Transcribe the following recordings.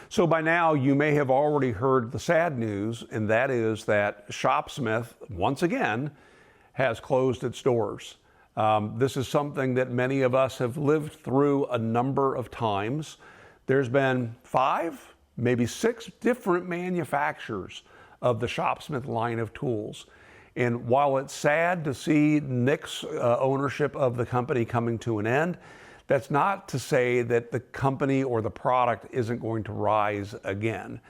So by now you may have already heard the sad news, and that is that Shopsmith, once again, has closed its doors. This is something that many of us have lived through a number of times. There's been 5, maybe 6 different manufacturers of the Shopsmith line of tools. And while it's sad to see Nick's ownership of the company coming to an end, that's not to say that the company or the product isn't going to rise again.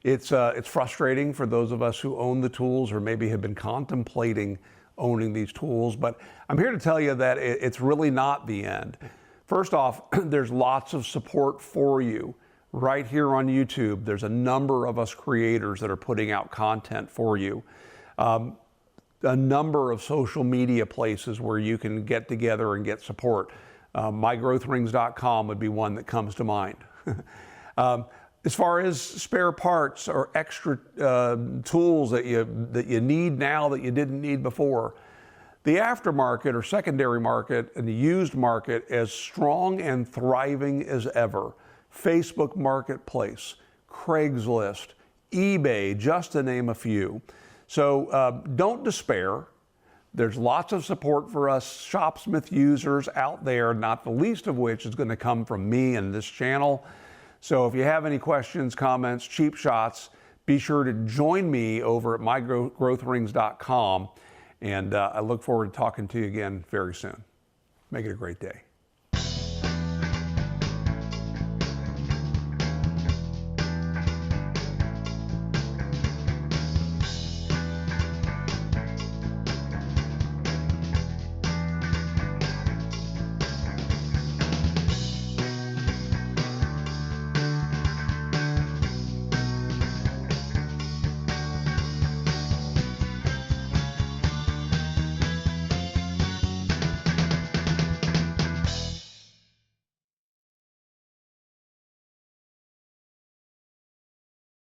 It's frustrating for those of us who own the tools or maybe have been contemplating owning these tools, but I'm here to tell you that it's really not the end. First off, there's lots of support for you. Right here on YouTube, there's a number of us creators that are putting out content for you. A number of social media places where you can get together and get support. MyGrowthRings.com would be one that comes to mind. As far as spare parts or extra tools that you need now that you didn't need before, the aftermarket or secondary market and the used market as strong and thriving as ever. Facebook Marketplace, Craigslist, eBay, just to name a few. So don't despair. There's lots of support for us Shopsmith users out there, not the least of which is going to come from me and this channel. So if you have any questions, comments, cheap shots, be sure to join me over at MyGrowthRings.com. And I look forward to talking to you again very soon. Make it a great day.